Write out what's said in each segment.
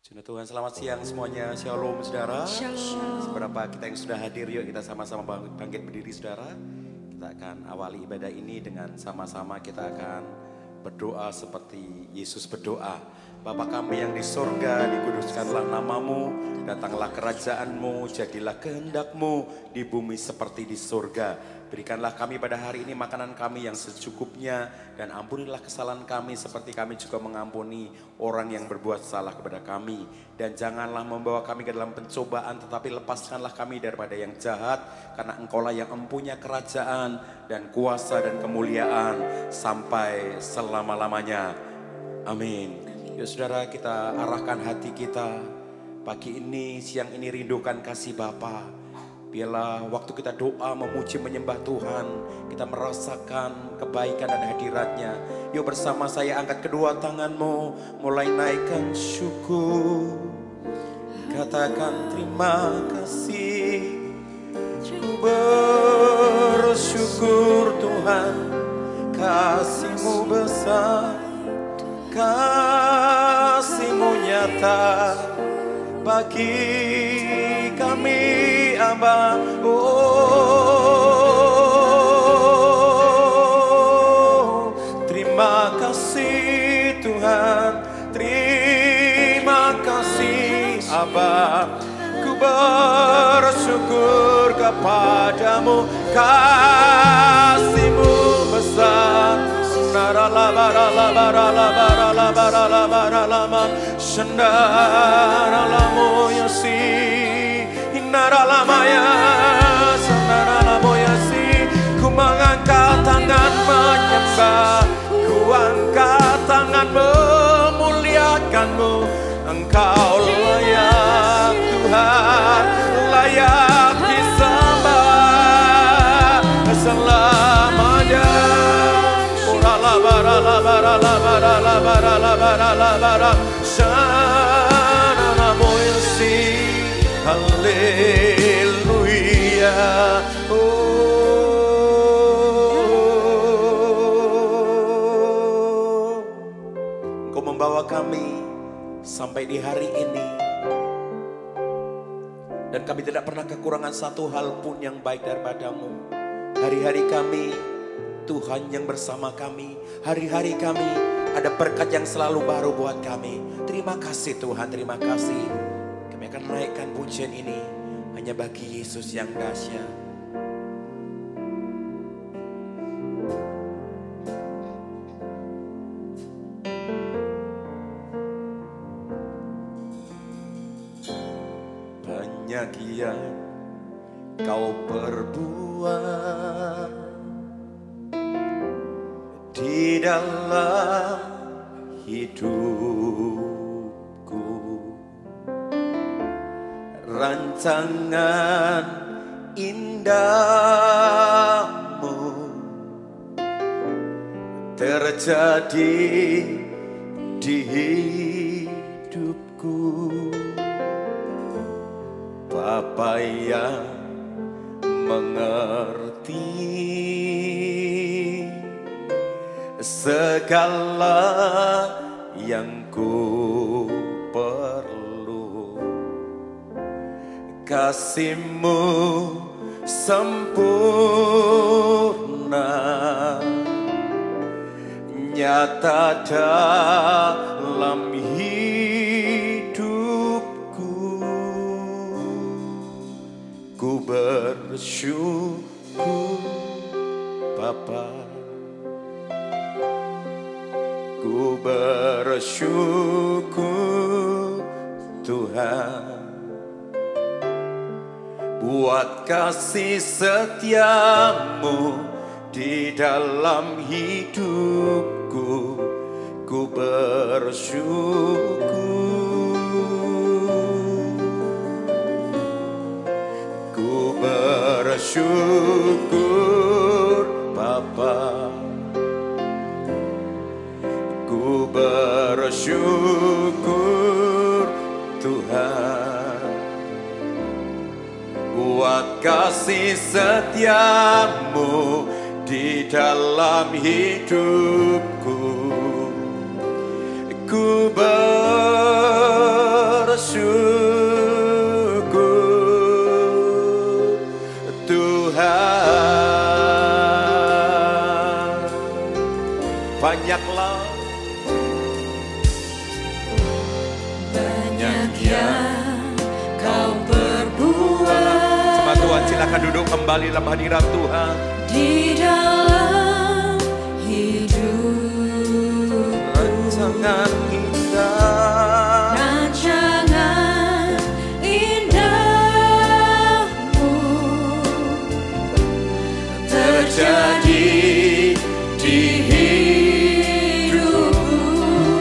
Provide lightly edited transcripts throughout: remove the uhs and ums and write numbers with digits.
Puji Tuhan, selamat siang semuanya. Shalom saudara. Shalom. Seberapa kita yang sudah hadir, yuk kita sama-sama bangkit berdiri saudara. Kita akan awali ibadah ini dengan sama-sama kita akan berdoa seperti Yesus berdoa. Bapa kami yang di sorga, dikuduskanlah namamu, datanglah kerajaanmu, jadilah kehendakmu di bumi seperti di sorga. Berikanlah kami pada hari ini makanan kami yang secukupnya, dan ampunilah kesalahan kami seperti kami juga mengampuni orang yang berbuat salah kepada kami. Dan janganlah membawa kami ke dalam pencobaan, tetapi lepaskanlah kami daripada yang jahat, karena Engkaulah yang mempunyai kerajaan dan kuasa dan kemuliaan sampai selama-lamanya. Amin. Ya saudara, kita arahkan hati kita pagi ini, siang ini, rindukan kasih Bapa. Biarlah waktu kita doa, memuji, menyembah Tuhan, kita merasakan kebaikan dan hadiratnya. Yuk bersama saya angkat kedua tanganmu, mulai naikkan syukur. Katakan terima kasih. Ku bersyukur Tuhan, kasih-Mu besar, kasih-Mu nyata bagi kami Aba. Oh, terima kasih Tuhan, terima kasih Aba. Ku bersyukur kepadamu, kasih-Mu besar. Ku mengangkat tangan menyembah, ku angkat tangan memuliakan-Mu. Engkau layak Tuhan, layak disembah selamanya. Haleluya. Engkau membawa kami sampai di hari ini, dan kami tidak pernah kekurangan satu hal pun yang baik daripada-Mu. Hari-hari kami Tuhan yang bersama kami, hari-hari kami ada berkat yang selalu baru buat kami. Terima kasih Tuhan, terima kasih. Kami akan naikkan pujian ini hanya bagi Yesus yang dahsyat. Banyak yang Kau perbuat di dalam hidupku, rancangan indahmu terjadi di hidupku. Bapa yang mengerti segala yang ku perlu, kasih-Mu sempurna nyata dalam hidupku. Ku bersyukur Bapa, ku bersyukur Tuhan, buat kasih setia-Mu di dalam hidupku. Ku bersyukur, ku bersyukur Bapa, ku bersyukur Tuhan, buat kasih setia-Mu di dalam hidupku. Ku ber bersyukur Tuhan. Banyaklah yang kau perbuat. Sama Tuhan, silakan duduk kembali dalam hadirat Tuhan. Di dalam hidup Rancangan indah, rancangan indahmu terjadi di hidupku.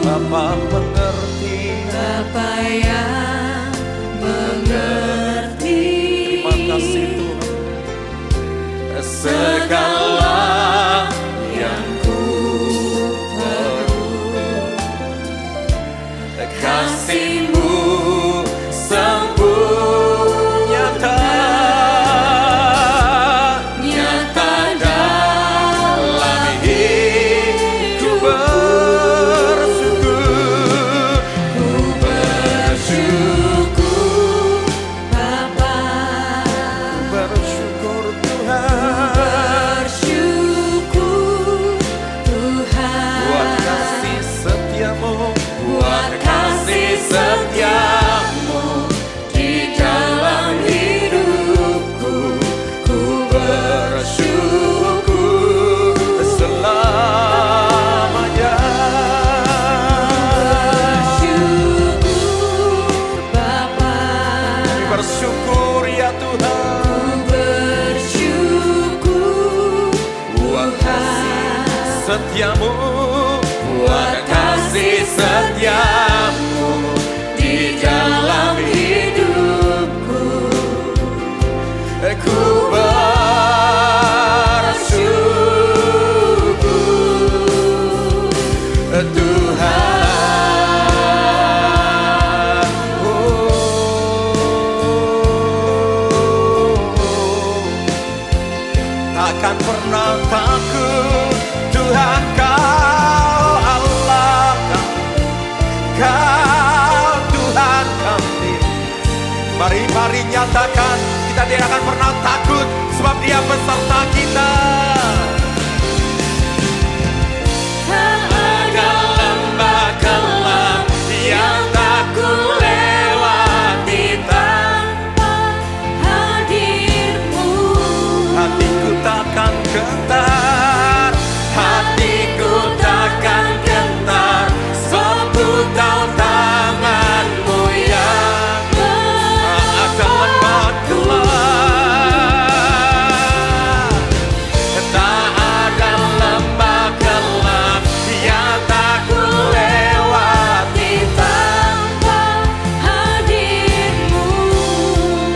Bapa mengerti, Bapa yang mengerti. terima kasih Tuhan. Segala yang ku perlu, kasih-Mu sempurna nyata dalam hidupku. Ku bersyukur Bapa, Bersyukur Tuhan buat kasih setiamu, buat kasih setiamu di dalam hidupku. Ku bersyukur selamanya. bersyukur Bapa, Bersyukur ya Tuhan ku bersyukur buat kasih setiamu, buat kasih setiamu di dalam hidupku. ku bersyukur Tuhan. Takkan pernah takut Tuhan, Kau Allah kami, Kau Tuhan kami. Mari nyatakan, kita tidak akan pernah takut sebab Dia beserta kita. Tak ada lembah gelap yang tak ku lewati tanpa hadir-Mu. Hatiku takkan gentar, hatiku takkan gentar, sebab ku tahu tangan-Mu yang akan lembah gelap. Tak ada lembah gelap yang tak ku lewati Tanpa hadir-Mu,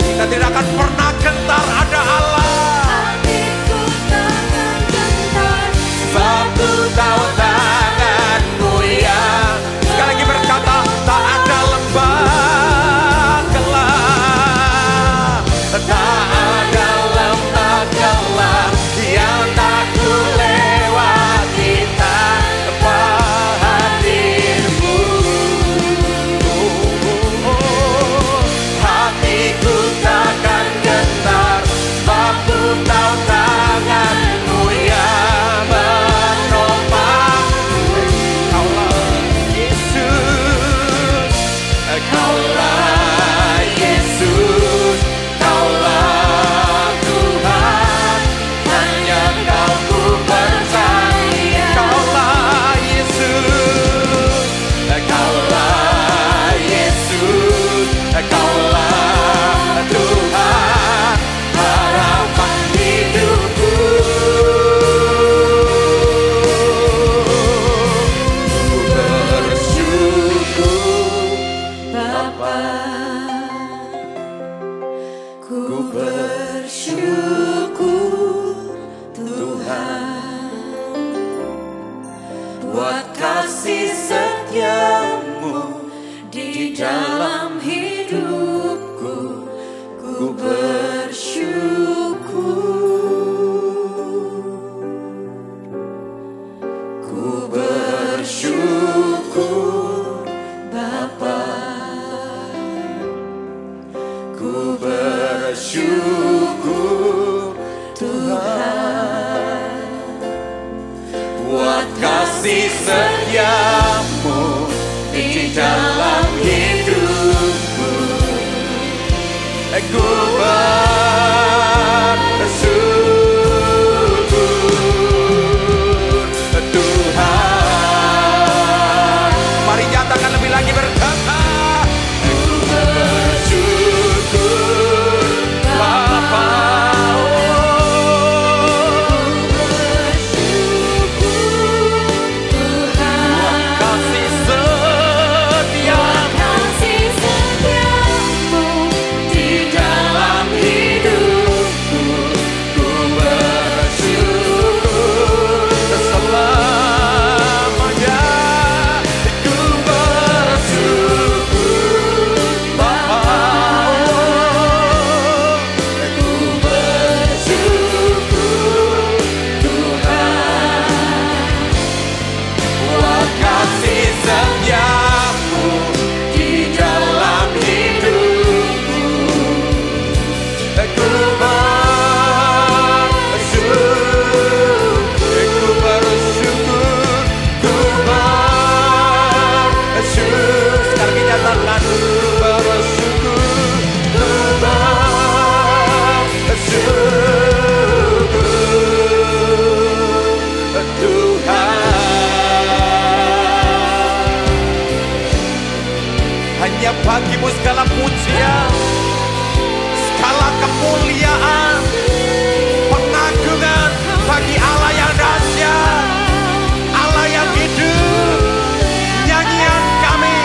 Kita tidak akan pernah gentar, ada Allah. hatiku takkan gentar. Sebab ku tahu tangan-Mu yang, sekali lagi berkata, tak ada lembah gelap, tak ada lembah gelap yang tak ku lewati tanpa hadir-Mu. Hatiku takkan gentar, sebab ku tahu tangan-Mu yang menopang. Kaulah Yesus, Kaulah Yesus, Kaulah Tuhan, hanya Kau ku percaya. Kaulah Yesus, Kaulah Yesus, Kaulah Tuhan, harapan hidupku. Ku bersyukur Bapa, ku bersyukur Tuhan buat kasih setiamu di dalam hidupku. Ku bersyukur, ku bersyukur Bapa. kasih setiamu di dalam hidupku. Ku bersyukur Tuhan. Mari nyatakan lebih lagi berkata, Ku bersyukur Bapa. kasih setiamu Di dalam hidupku, ku bersyukur selamanya. Ku bersyukur Bapa. Ku bersyukur Tuhan. Wah, kasih setiamu di dalam hidupku. Ku bersyukur, ku bersyukur. Sekarang dinyatakan Bersyukur, ku bersyukur Tuhan. hanya bagimu segala pujian, segala kemuliaan, pengagungan bagi Allah yang dahsyat, Allah yang hidup. Nyanyian kami,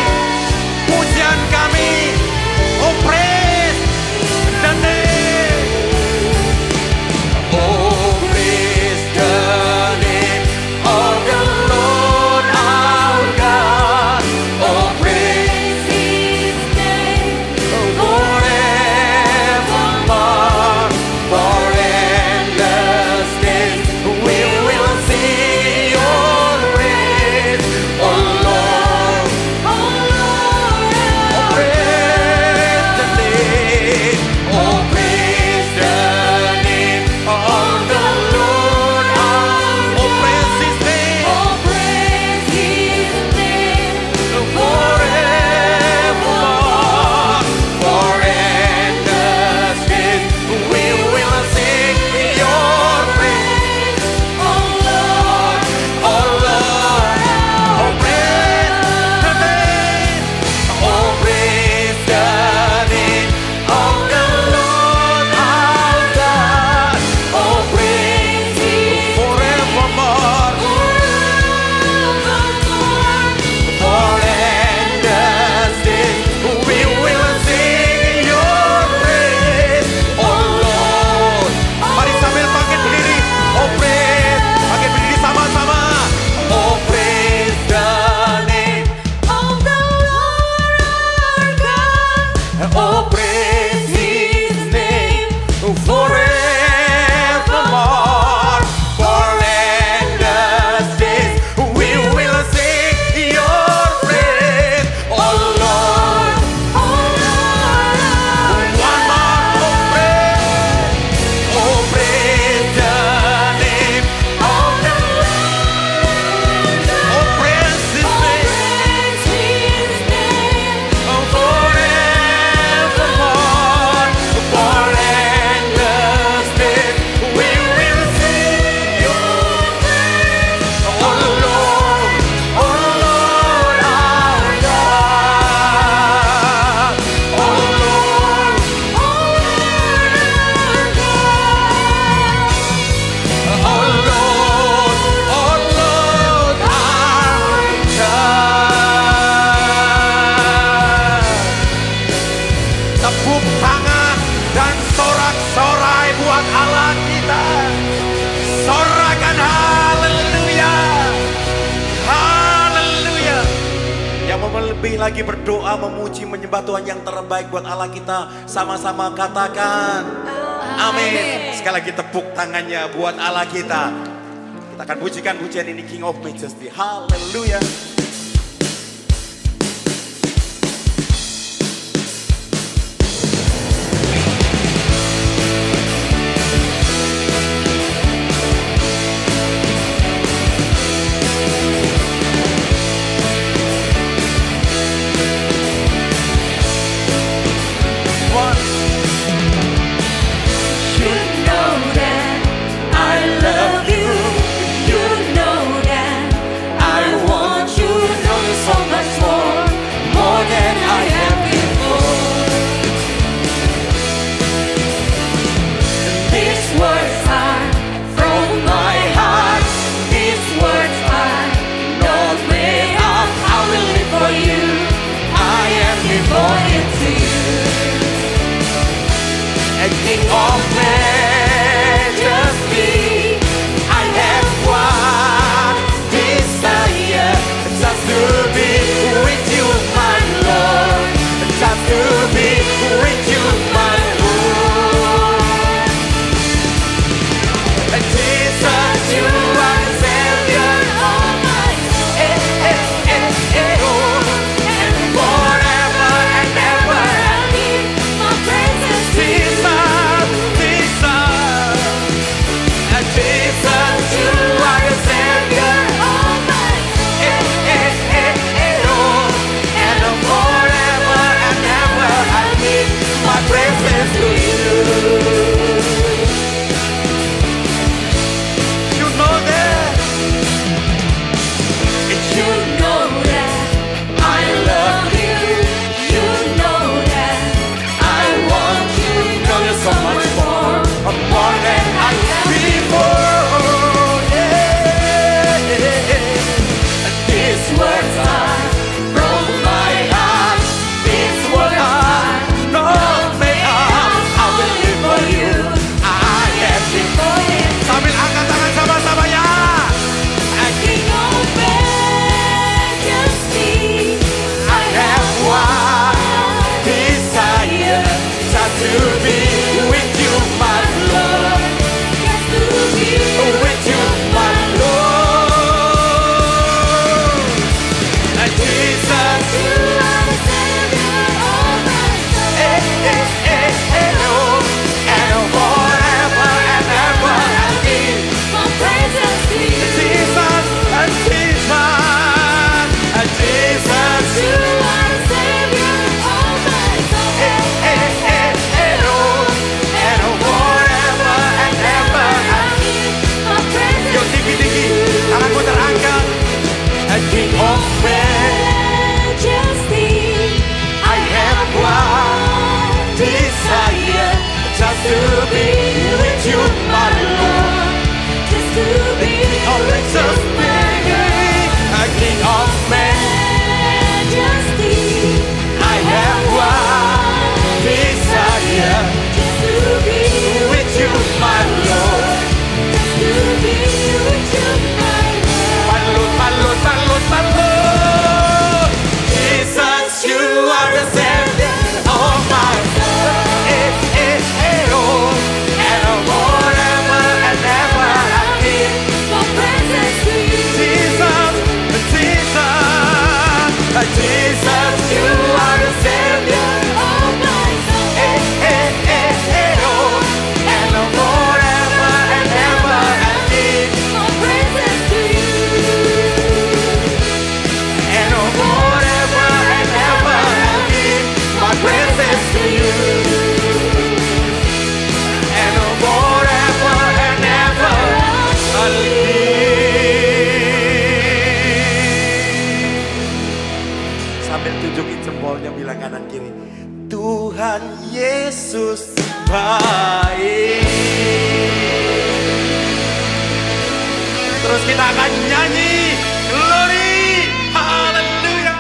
pujian kami, oh praise the name. Oh, praise the name of the Lord our God. Oh, praise His name forevermore. For endless days we will sing Your praise. Oh Lord, oh Lord, oh praise the name. Oh, praise the name of the Lord our Oh praise His name. Oh, praise His name forevermore. For endless days we will sing Your praise. Oh Lord, oh Lord, oh praise the name. Oh, praise the name of the Lord our God. Oh, praise His Forevermore. For endless days we will sing Your praise. Oh Lord, Mari sambil bangkit berdiri. Oh praise, bangkit berdiri sama-sama. oh praise the name of the Lord our God. Oh, praise His name forevermore. For endless days we will sing Your praise. Oh Lord, oh Lord, One more, oh praise. oh praise the name of the Lord. Oh praise His name. Forevermore, for endless days we will sing Your praise. Oh Lord, our God. Oh Lord, our God. Oh Lord, our God. Tepuk tangan dan sorak-sorai buat Allah kita. Sorakan haleluya. Haleluya. Yang mau lebih lagi berdoa, memuji, menyembah Tuhan yang terbaik buat Allah kita, sama-sama katakan amin. Sekali lagi tepuk tangannya buat Allah kita. Kita akan pujikan pujian ini, King of Majesty. Haleluya. Yesus, kita akan nyanyi glory, haleluya.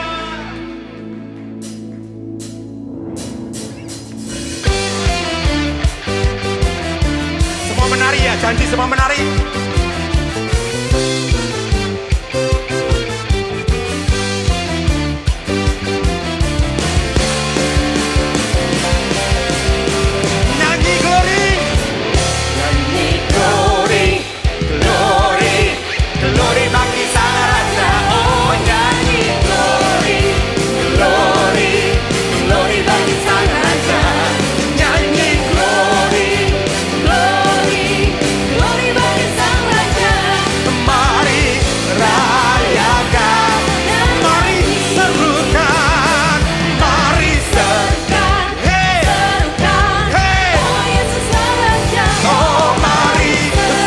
Semua menari ya, janji semua menari. Nyanyi glory. Nyanyi glory, glory, glory bagi Sang Raja. Oh nyanyi glory, glory, glory bagi Sang Raja. Nyanyi glory, Glory, glory bagi Sang Raja. mari rayakan, mari serukan, mari Serukan, Hey, serukan, hey. oh Yesus Sang Raja. Oh mari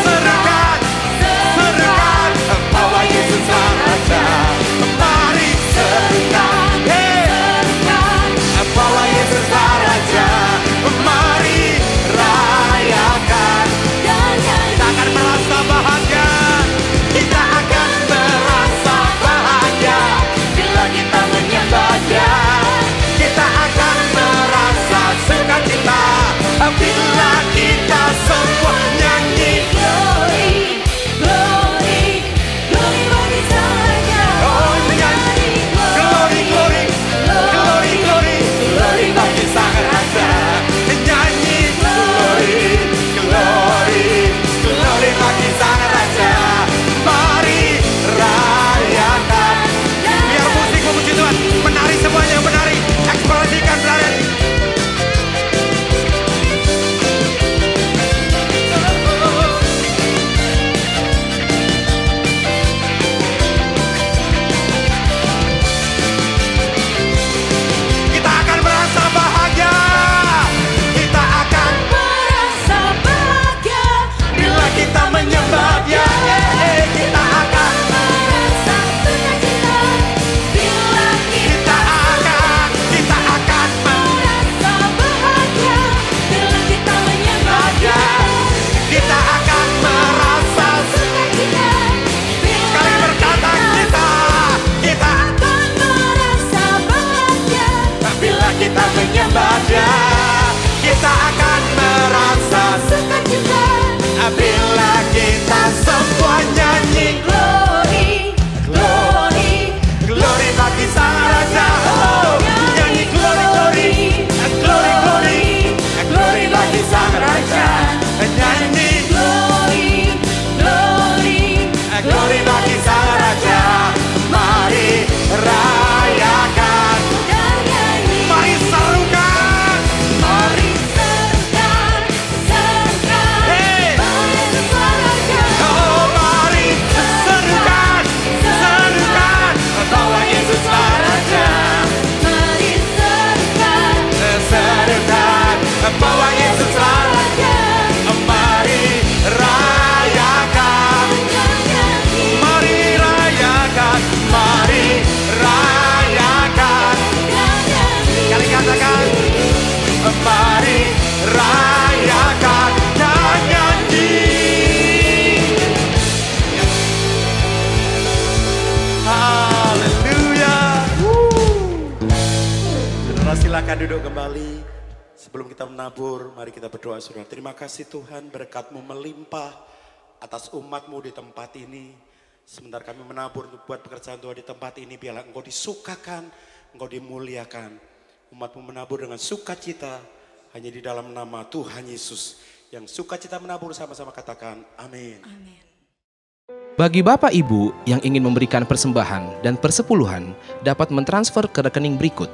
serukan, serukan, bahwa Yesus Sang Raja. Mari serukan, hey, Serukan, bahwa Yesus Sang Raja. Mari rayakan. dan nyanyi. Kita akan merasa bahagia. Kita akan merasa bahagia bila kita menyembah Dia. Kita akan merasa sukacita bila kita semua nyanyi. Glory, glory, glory bagi Sang Raja. Oh nyanyi glory, glory, glory, glory, glory bagi Sang Raja. Nyanyi glory, glory, glory bagi Sang Raja. Mari rayakan. Biar musik memuji Tuhan. Menari semuanya, menari. Ekspresikan berani. Kita akan merasa bahagia. Kita akan Merasa bahagia bila kita menyembah Dia. Kita akan, merasa sukacita bila kita akan merasa bahagia bila kita menyembah Dia. kita akan merasa Sukacita bila sekali berkata kita akan merasa bahagia bila kita menyembah Dia. Kita akan merasa sukacita. bila kita semua nyanyi Glory, glory, glory bagi Sang Raja. Oh, nyanyi glory, glory, glory, glory, glory bagi Sang Raja. Nyanyi glory, glory, glory bagi Sang Raja. Mari rayakan, dan nyanyi. mari serukan, Mari serukan, serukan, Hey. bahwa Yesus Sang Raja. oh mari serukan, serukan, bahwa Yesus Sang Raja. Mari serukan, Serukan, bahwa Yesus Sang Raja. Mari rayakan, dan nyanyi. mari rayakan, mari rayakan. Dan nyanyi. Kali katakan, mari rayakan dan nyanyi. Haleluya. Saudara silakan duduk kembali. Sebelum kita menabur, mari kita berdoa saudara. Terima kasih Tuhan, berkat-Mu melimpah atas umat-Mu di tempat ini. Sebentar kami menabur untuk buat pekerjaan Tuhan di tempat ini, biarlah Engkau disukakan, Engkau dimuliakan. Umat-Mu menabur dengan sukacita hanya di dalam nama Tuhan Yesus. Yang sukacita menabur sama-sama katakan amin. Bagi Bapak Ibu yang ingin memberikan persembahan dan persepuluhan dapat mentransfer ke rekening berikut.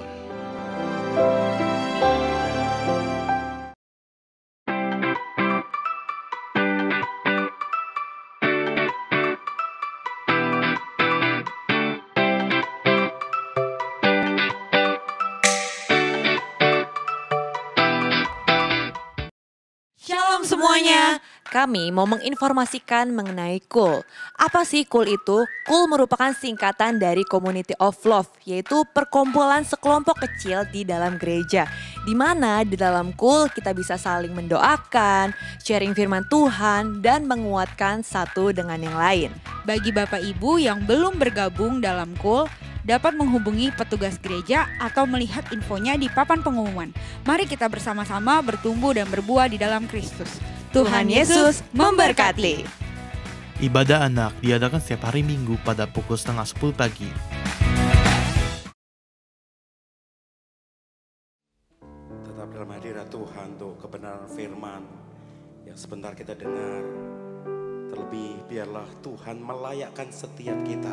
Shalom semuanya, kami mau menginformasikan mengenai KUL. Apa sih KUL itu? KUL merupakan singkatan dari Community of Love, yaitu perkumpulan sekelompok kecil di dalam gereja. Di mana di dalam KUL kita bisa saling mendoakan, sharing firman Tuhan, dan menguatkan satu dengan yang lain. Bagi Bapak Ibu yang belum bergabung dalam KUL, dapat menghubungi petugas gereja atau melihat infonya di papan pengumuman. Mari kita bersama-sama bertumbuh dan berbuah di dalam Kristus. Tuhan Yesus memberkati. Ibadah anak diadakan setiap hari Minggu pada pukul 9:30 pagi. Tetap dalam hadirat Tuhan untuk kebenaran firman yang sebentar kita dengar. Terlebih biarlah Tuhan melayakkan setiap kita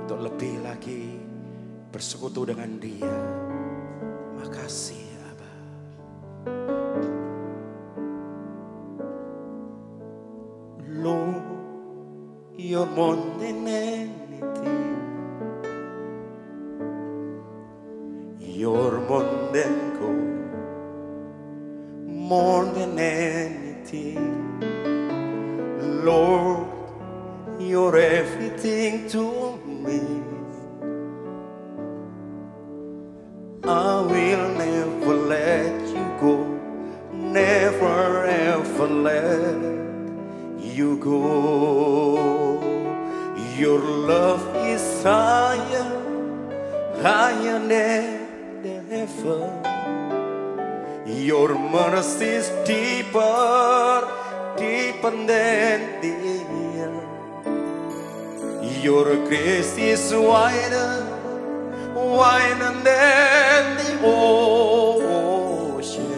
untuk lebih lagi bersekutu dengan Dia. Makasih Aba. Lord, you're more than anything. You're more than gold, more than anything. Lord, you're everything to me. I will never let you go, never ever let you go. Your love is higher, higher than ever. Your mercy is deeper, deeper than the air. Your grace is wider, wider than the ocean.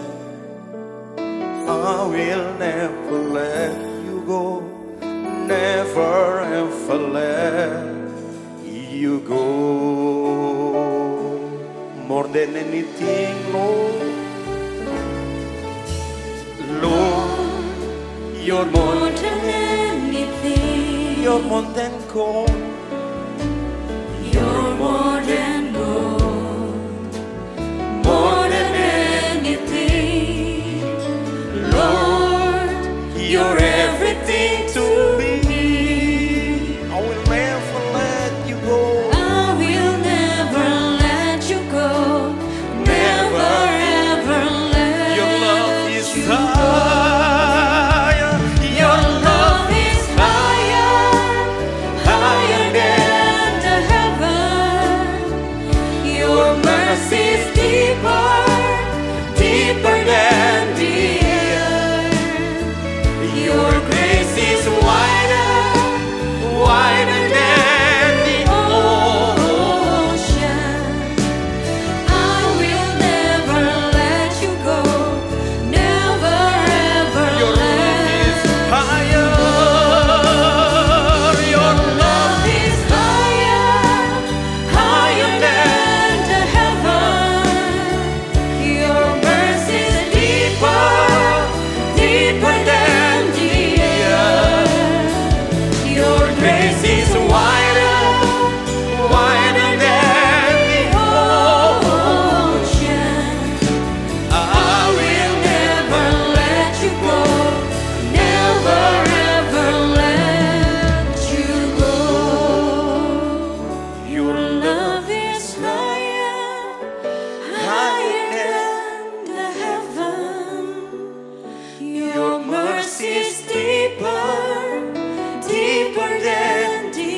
I will never let you go, never ever let you go. More than anything, Lord, Lord, you're more than anything. You're more than gold. You're more than gold. More than anything. Lord, you're everything to me. I will never let you go. I will never let you go, never ever let Your love is you go. higher. Your love is higher, higher than the heaven. Your mercy is deeper, deeper than the earth. Your grace is wider, wider than the ocean. I will never let you go, never ever Your love is higher. Your love is higher than the heaven. Your mercy is deeper, deeper than the earth. Your grace is wider, wider than the ocean. I will Never let you go, never ever let you go. Your Love is higher, higher than the heaven. Your mercy is deeper, deeper than the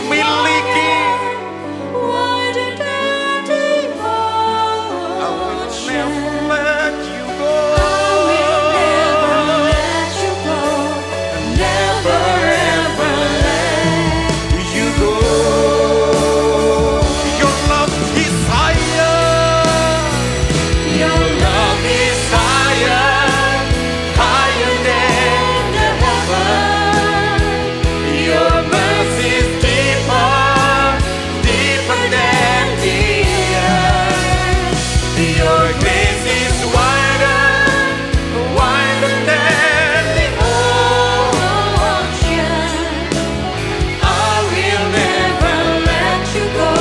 miliki. Why did Daddy I will never let you go. let you go? Never ever let You go. Your love is higher. your love is Higher than the heaven. your mercy is deeper than the earth. Your grace is wider than the ocean. I will never let you go.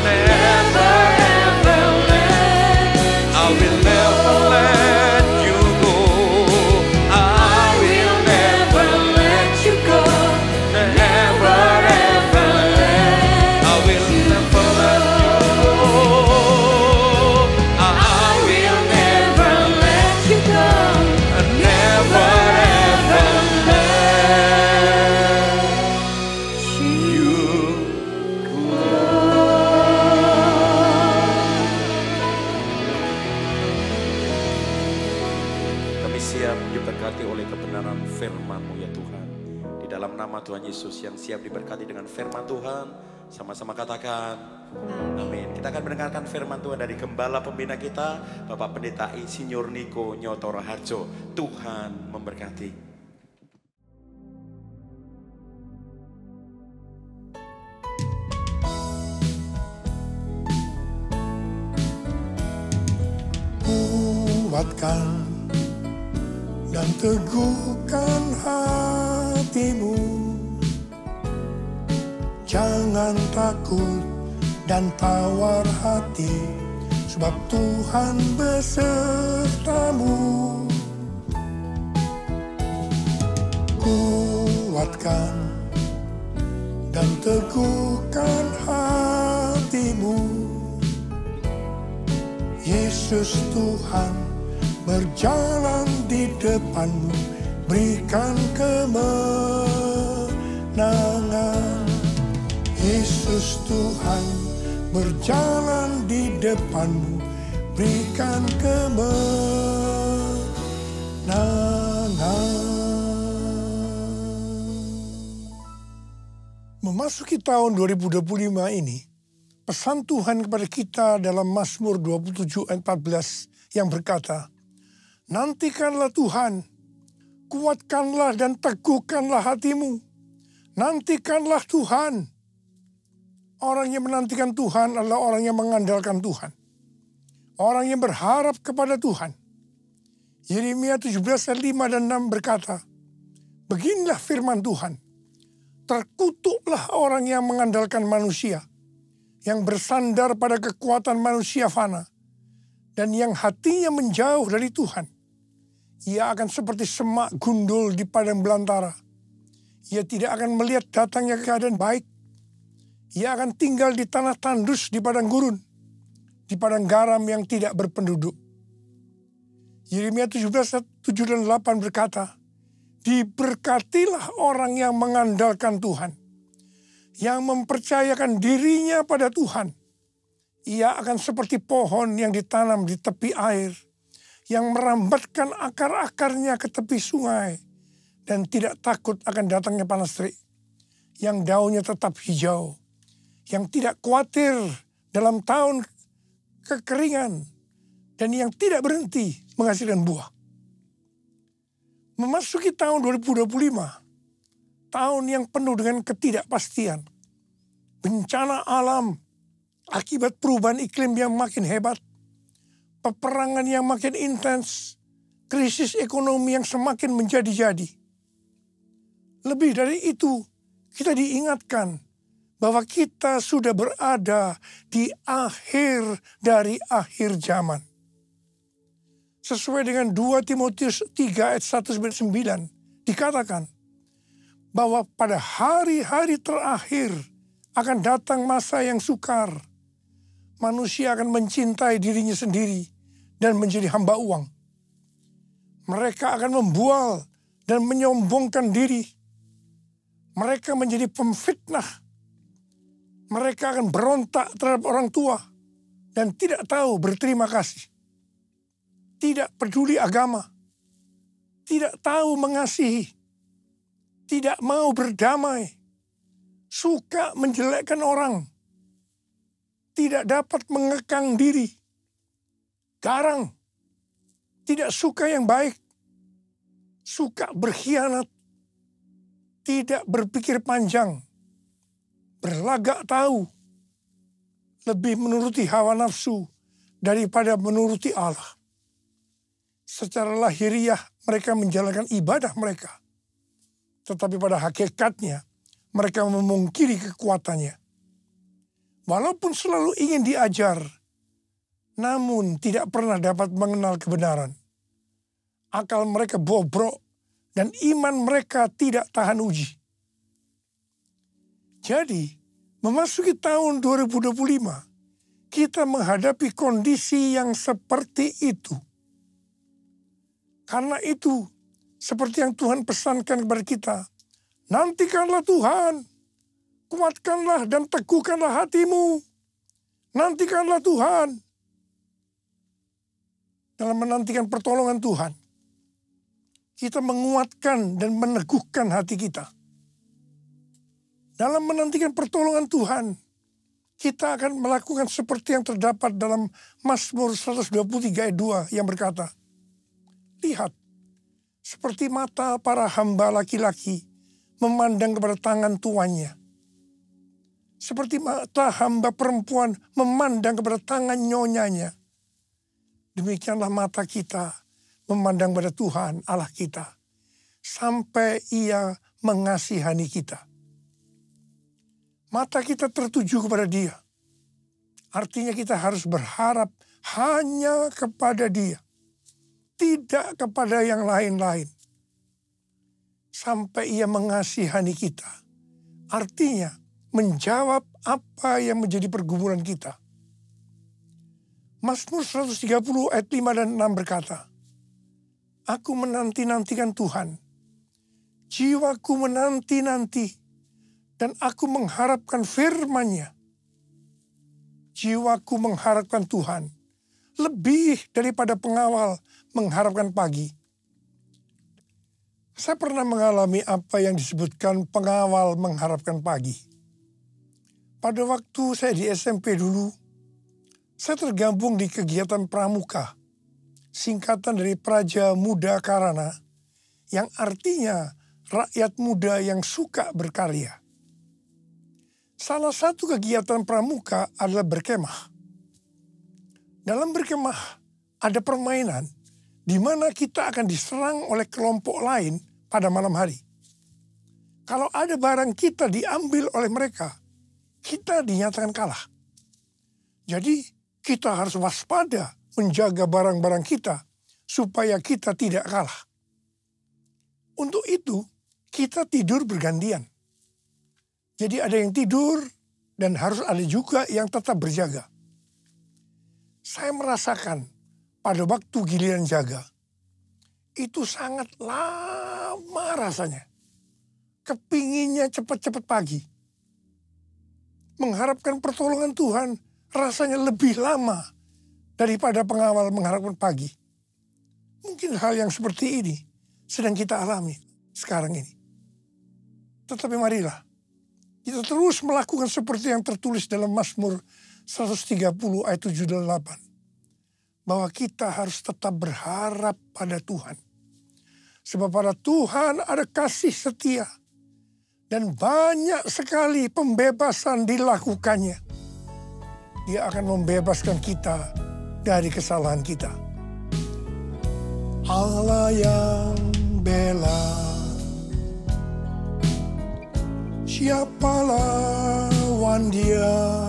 Never ever let. I will never let you go. I will never let you go. Never ever let. I will never let you go. I will never let you go. Never ever let you Kami siap diberkati oleh kebenaran firman-Mu ya Tuhan. Di dalam nama Tuhan Yesus yang siap diberkati dengan firman Tuhan, sama-sama katakan amin. Kita akan mendengarkan firman Tuhan dari Gembala Pembina kita, Bapak Pendeta Insinyur Niko Nyotoro Harjo. Tuhan memberkati. Kuatkan dan teguhkan hatimu. Jangan takut dan tawar hati, sebab Tuhan besertamu. Kuatkan dan teguhkan hatimu. Yesus Tuhan berjalan di depanmu, berikan kemenangan. Yesus Tuhan berjalan di depanmu, berikan kemenangan. Memasuki tahun 2025 ini, pesan Tuhan kepada kita dalam Mazmur 27 ayat 14 yang berkata, nantikanlah Tuhan, kuatkanlah dan teguhkanlah hatimu. Nantikanlah Tuhan. Orang yang menantikan Tuhan adalah orang yang mengandalkan Tuhan. Orang yang berharap kepada Tuhan. Yeremia 17 ayat 5 dan 6 berkata, beginilah firman Tuhan, terkutuklah orang yang mengandalkan manusia, yang bersandar pada kekuatan manusia fana, dan yang hatinya menjauh dari Tuhan. Ia akan seperti semak gundul di padang belantara. Ia tidak akan melihat datangnya keadaan baik. Ia akan tinggal di tanah tandus di padang gurun, di padang garam yang tidak berpenduduk. Yeremia 17 ayat 7 dan 8 berkata, diberkatilah orang yang mengandalkan Tuhan, yang mempercayakan dirinya pada Tuhan. Ia akan seperti pohon yang ditanam di tepi air, yang merambatkan akar-akarnya ke tepi sungai, dan tidak takut akan datangnya panas terik, yang daunnya tetap hijau, yang tidak khawatir dalam tahun kekeringan, dan yang tidak berhenti menghasilkan buah. Memasuki tahun 2025, tahun yang penuh dengan ketidakpastian, bencana alam, akibat perubahan iklim yang makin hebat, peperangan yang makin intens, krisis ekonomi yang semakin menjadi-jadi. Lebih dari itu, kita diingatkan bahwa kita sudah berada di akhir dari akhir zaman. Sesuai dengan 2 Timotius 3 ayat 1-9 dikatakan bahwa pada hari-hari terakhir akan datang masa yang sukar. Manusia akan mencintai dirinya sendiri dan menjadi hamba uang. Mereka akan membual dan menyombongkan diri. Mereka menjadi pemfitnah, Mereka akan berontak terhadap orang tua dan tidak tahu berterima kasih. Tidak peduli agama, tidak tahu mengasihi, tidak mau berdamai, suka menjelekkan orang, tidak dapat mengekang diri, garang, tidak suka yang baik, suka berkhianat, tidak berpikir panjang, berlagak tahu, lebih menuruti hawa nafsu daripada menuruti Allah. Secara lahiriah mereka menjalankan ibadah mereka. Tetapi pada hakikatnya mereka memungkiri kekuatannya. Walaupun selalu ingin diajar, namun tidak pernah dapat mengenal kebenaran. Akal mereka bobrok dan iman mereka tidak tahan uji. Jadi, memasuki tahun 2025, kita menghadapi kondisi yang seperti itu. Karena itu, seperti yang Tuhan pesankan kepada kita, nantikanlah Tuhan, kuatkanlah dan teguhkanlah hatimu. Nantikanlah Tuhan. Dalam menantikan pertolongan Tuhan, kita menguatkan dan meneguhkan hati kita. Dalam menantikan pertolongan Tuhan, kita akan melakukan seperti yang terdapat dalam Mazmur 123 ayat 2 yang berkata, lihat, seperti mata para hamba laki-laki memandang kepada tangan tuannya. Seperti mata hamba perempuan memandang kepada tangan nyonyanya. Demikianlah mata kita memandang pada Tuhan Allah kita. Sampai Ia mengasihani kita. Mata kita tertuju kepada Dia. Artinya kita harus berharap hanya kepada Dia. Tidak kepada yang lain-lain. Sampai Ia mengasihani kita. Artinya menjawab apa yang menjadi pergumulan kita. Mazmur 130 ayat 5 dan 6 berkata, aku menanti-nantikan Tuhan. Jiwaku menanti-nanti dan aku mengharapkan firman-Nya. Jiwaku mengharapkan Tuhan. Lebih daripada pengawal mengharapkan pagi. Saya pernah mengalami apa yang disebutkan pengawal mengharapkan pagi. Pada waktu saya di SMP dulu, saya tergabung di kegiatan pramuka, singkatan dari Praja Muda Karana, yang artinya rakyat muda yang suka berkarya. Salah satu kegiatan pramuka adalah berkemah. Dalam berkemah ada permainan di mana kita akan diserang oleh kelompok lain pada malam hari. Kalau ada barang kita diambil oleh mereka, kita dinyatakan kalah. Jadi kita harus waspada menjaga barang-barang kita supaya kita tidak kalah. Untuk itu kita tidur bergantian. Jadi ada yang tidur dan harus ada juga yang tetap berjaga. Saya merasakan pada waktu giliran jaga, itu sangat lama rasanya. Kepinginnya cepat-cepat pagi. Mengharapkan pertolongan Tuhan rasanya lebih lama daripada pengawal mengharapkan pagi. Mungkin hal yang seperti ini sedang kita alami sekarang ini. Tetapi marilah kita terus melakukan seperti yang tertulis dalam Mazmur 130 ayat 7 dan 8. Bahwa kita harus tetap berharap pada Tuhan. Sebab pada Tuhan ada kasih setia. Dan banyak sekali pembebasan dilakukannya. Dia akan membebaskan kita dari kesalahan kita. Allah yang bela. Siapa lawan Dia?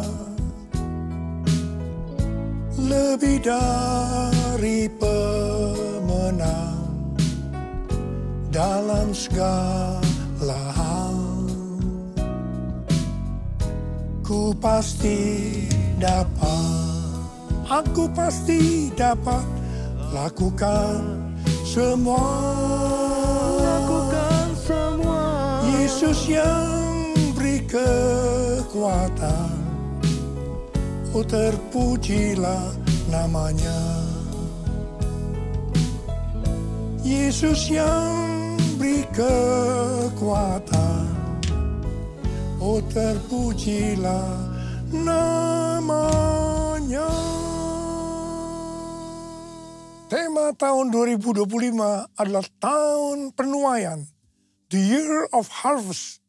Lebih dari pemenang dalam segala hal. Ku pasti dapat, aku pasti dapat lakukan semua. Yesus yang beri kekuatan, oh terpujilah namanya. Yesus yang beri kekuatan, oh terpujilah namanya. Tema tahun 2025 adalah tahun penuaian, the year of harvest.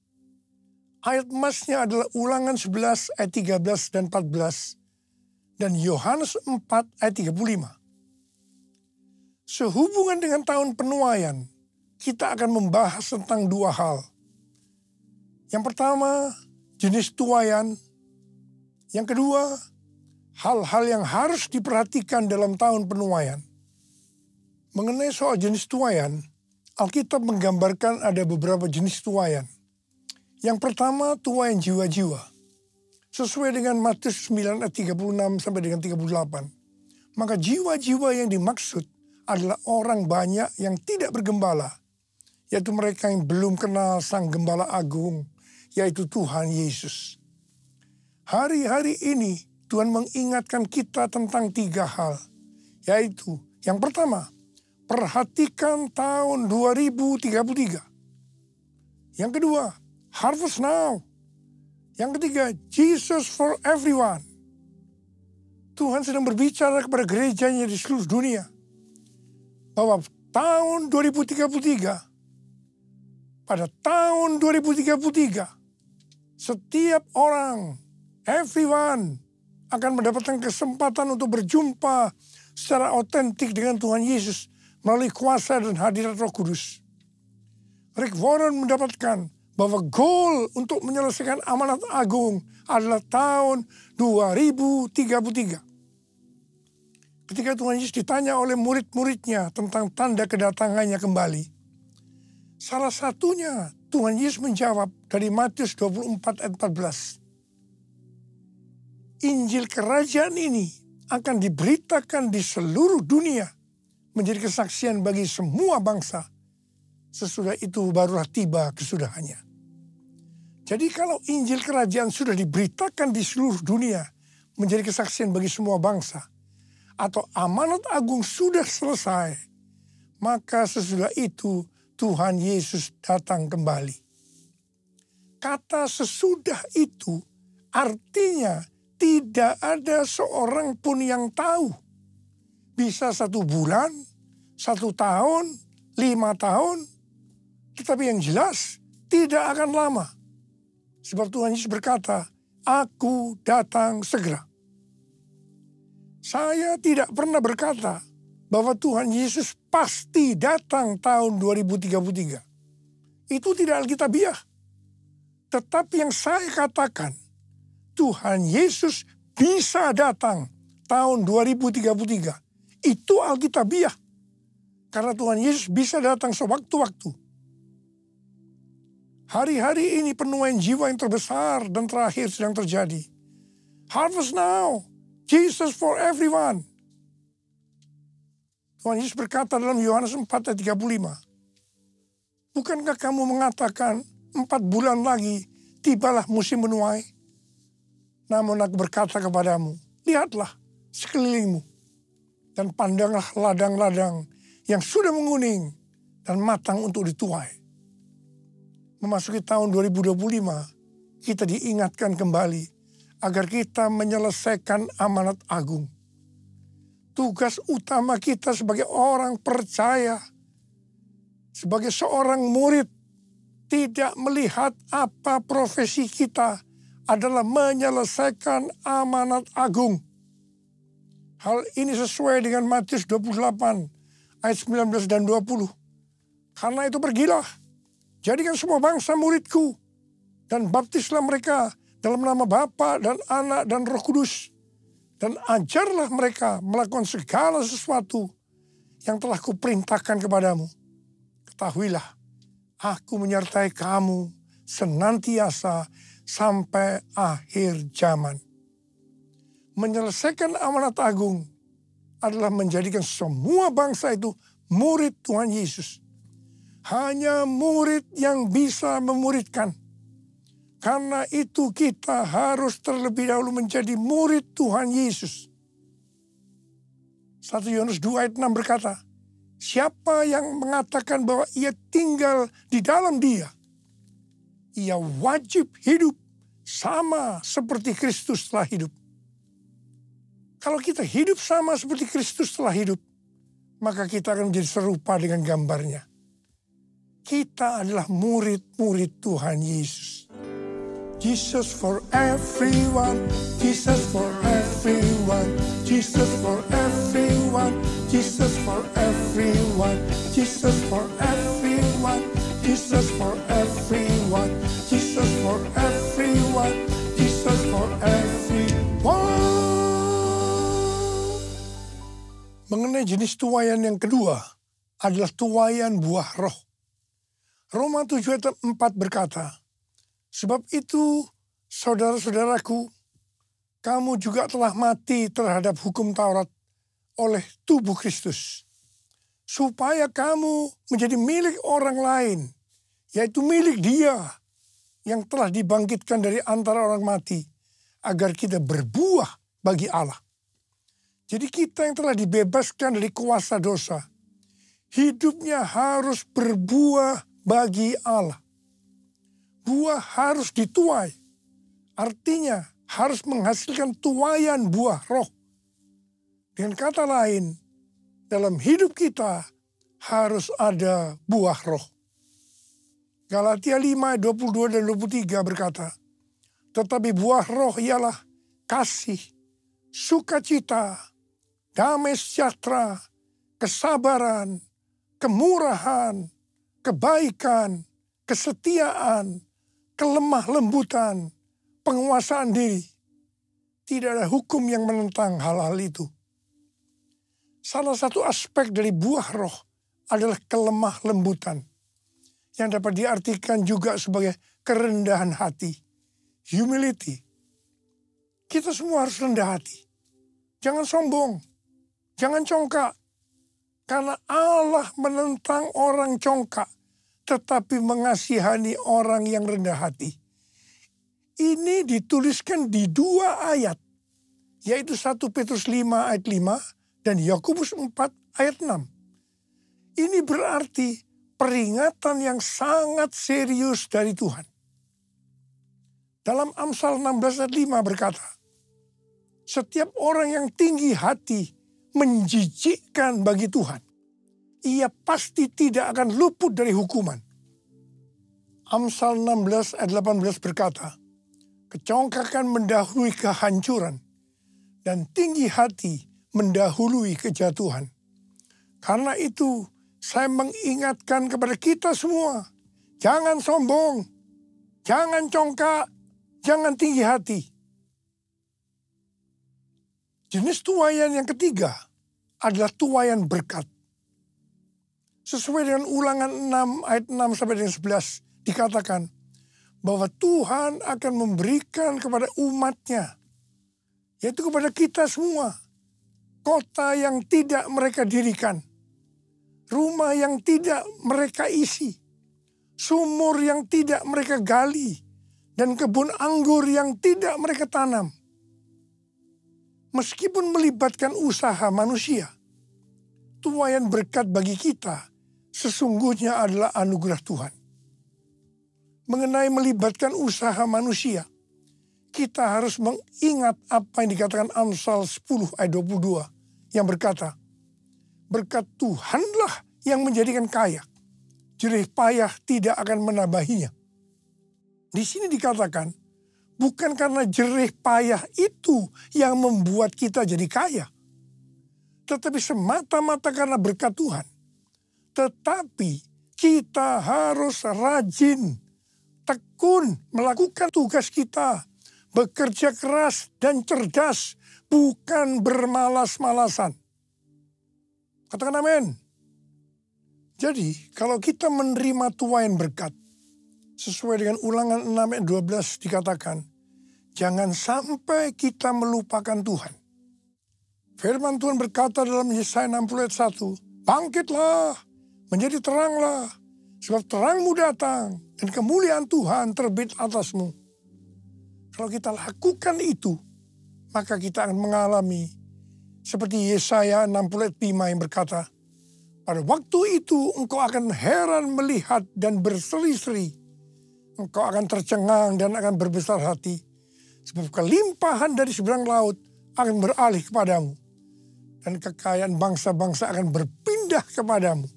Ayat emasnya adalah Ulangan 11 ayat 13 dan 14 dan Yohanes 4 ayat 35. Sehubungan dengan tahun penuaian, kita akan membahas tentang dua hal. Yang pertama, jenis tuaian. Yang kedua, hal-hal yang harus diperhatikan dalam tahun penuaian. Mengenai soal jenis tuaian, Alkitab menggambarkan ada beberapa jenis tuaian. Yang pertama, tuaian jiwa-jiwa. Sesuai dengan Matius 9 ayat 36 sampai dengan 38. Maka jiwa-jiwa yang dimaksud adalah orang banyak yang tidak bergembala, yaitu mereka yang belum kenal Sang Gembala Agung, yaitu Tuhan Yesus. Hari-hari ini Tuhan mengingatkan kita tentang tiga hal, yaitu yang pertama, perhatikan tahun 2033. Yang kedua, harvest now. Yang ketiga, Jesus for everyone. Tuhan sedang berbicara kepada gerejanya di seluruh dunia bahwa tahun 2033, pada tahun 2033, setiap orang, everyone, akan mendapatkan kesempatan untuk berjumpa secara otentik dengan Tuhan Yesus melalui kuasa dan hadirat Roh Kudus. Rick Warren mendapatkan bahwa goal untuk menyelesaikan amanat agung adalah tahun 2033. Ketika Tuhan Yesus ditanya oleh murid-muridnya tentang tanda kedatangannya kembali, salah satunya Tuhan Yesus menjawab dari Matius 24 ayat 14. Injil kerajaan ini akan diberitakan di seluruh dunia menjadi kesaksian bagi semua bangsa. Sesudah itu barulah tiba kesudahannya. Jadi kalau Injil kerajaan sudah diberitakan di seluruh dunia menjadi kesaksian bagi semua bangsa, atau amanat agung sudah selesai, maka sesudah itu Tuhan Yesus datang kembali. Kata sesudah itu artinya tidak ada seorang pun yang tahu. Bisa 1 bulan, 1 tahun, 5 tahun. Tetapi yang jelas tidak akan lama. Sebab Tuhan Yesus berkata, aku datang segera. Saya tidak pernah berkata bahwa Tuhan Yesus pasti datang tahun 2033. Itu tidak alkitabiah. Tetapi yang saya katakan, Tuhan Yesus bisa datang tahun 2033. Itu alkitabiah. Karena Tuhan Yesus bisa datang sewaktu-waktu. Hari-hari ini penuaian jiwa yang terbesar dan terakhir sedang terjadi. Harvest now. Jesus for everyone. Tuhan Yesus berkata dalam Yohanes 4 ayat 35. Bukankah kamu mengatakan 4 bulan lagi tibalah musim menuai? Namun aku berkata kepadamu, lihatlah sekelilingmu dan pandanglah ladang-ladang yang sudah menguning dan matang untuk dituai. Memasuki tahun 2025, kita diingatkan kembali agar kita menyelesaikan amanat agung. Tugas utama kita sebagai orang percaya, sebagai seorang murid, tidak melihat apa profesi kita adalah menyelesaikan amanat agung. Hal ini sesuai dengan Matius 28 ayat 19 dan 20. Karena itu pergilah, jadikan semua bangsa muridku, dan baptislah mereka dalam nama Bapa dan Anak dan Roh Kudus. Dan ajarlah mereka melakukan segala sesuatu yang telah kuperintahkan kepadamu. Ketahuilah, aku menyertai kamu senantiasa sampai akhir zaman. Menyelesaikan amanat agung adalah menjadikan semua bangsa itu murid Tuhan Yesus. Hanya murid yang bisa memuridkan. Karena itu kita harus terlebih dahulu menjadi murid Tuhan Yesus. 1 Yohanes 2 ayat 6 berkata, siapa yang mengatakan bahwa ia tinggal di dalam dia, ia wajib hidup sama seperti Kristus telah hidup. Kalau kita hidup sama seperti Kristus telah hidup, maka kita akan menjadi serupa dengan gambarnya. Kita adalah murid-murid Tuhan Yesus. Jesus for everyone, Jesus for everyone, Jesus for everyone, Jesus for everyone, Jesus for everyone, Jesus for everyone, Jesus for everyone, Jesus for everyone. Mengenai jenis tuaian yang kedua adalah tuaian buah roh. Roma 7 ayat 4 berkata, sebab itu, saudara-saudaraku, kamu juga telah mati terhadap hukum Taurat oleh tubuh Kristus, supaya kamu menjadi milik orang lain, yaitu milik Dia yang telah dibangkitkan dari antara orang mati, agar kita berbuah bagi Allah. Jadi kita yang telah dibebaskan dari kuasa dosa, hidupnya harus berbuah bagi Allah. Buah harus dituai. Artinya harus menghasilkan tuaian buah roh. Dengan kata lain, dalam hidup kita harus ada buah roh. Galatia 5 ayat 22 dan 23 berkata, tetapi buah roh ialah kasih, sukacita, damai sejahtera, kesabaran, kemurahan, kebaikan, kesetiaan, kelemah lembutan, penguasaan diri. Tidak ada hukum yang menentang hal-hal itu. Salah satu aspek dari buah roh adalah kelemah lembutan, yang dapat diartikan juga sebagai kerendahan hati, humility. Kita semua harus rendah hati. Jangan sombong, jangan congkak, karena Allah menentang orang congkak, tetapi mengasihani orang yang rendah hati. Ini dituliskan di 2 ayat, yaitu 1 Petrus 5 ayat 5 dan Yakobus 4 ayat 6. Ini berarti peringatan yang sangat serius dari Tuhan. Dalam Amsal 16 ayat 5 berkata, setiap orang yang tinggi hati menjijikkan bagi Tuhan, ia pasti tidak akan luput dari hukuman. Amsal 16 ayat 18 berkata, kecongkakan mendahului kehancuran, dan tinggi hati mendahului kejatuhan. Karena itu, saya mengingatkan kepada kita semua, jangan sombong, jangan congkak, jangan tinggi hati. Jenis tuaian yang ketiga adalah tuaian berkat. Sesuai dengan Ulangan 6 ayat 6 sampai dengan 11 dikatakan bahwa Tuhan akan memberikan kepada umatnya, yaitu kepada kita semua, kota yang tidak mereka dirikan, rumah yang tidak mereka isi, sumur yang tidak mereka gali, dan kebun anggur yang tidak mereka tanam. Meskipun melibatkan usaha manusia, tuaian berkat bagi kita sesungguhnya adalah anugerah Tuhan. Mengenai melibatkan usaha manusia, kita harus mengingat apa yang dikatakan Amsal 10 ayat 22 yang berkata, berkat Tuhanlah yang menjadikan kaya, jerih payah tidak akan menambahinya. Di sini dikatakan, bukan karena jerih payah itu yang membuat kita jadi kaya, tetapi semata-mata karena berkat Tuhan. Tetapi kita harus rajin, tekun melakukan tugas kita, bekerja keras dan cerdas, bukan bermalas-malasan. Katakan amin. Jadi kalau kita menerima tuaian berkat, sesuai dengan Ulangan 6 ayat 12 dikatakan, jangan sampai kita melupakan Tuhan. Firman Tuhan berkata dalam Yesaya 60 ayat 1, bangkitlah, menjadi teranglah, sebab terangmu datang dan kemuliaan Tuhan terbit atasmu. Kalau kita lakukan itu, maka kita akan mengalami seperti Yesaya 60 ayat 5 yang berkata, pada waktu itu engkau akan heran melihat dan berseri-seri. Engkau akan tercengang dan akan berbesar hati. Sebab kelimpahan dari seberang laut akan beralih kepadamu. Dan kekayaan bangsa-bangsa akan berpindah kepadamu.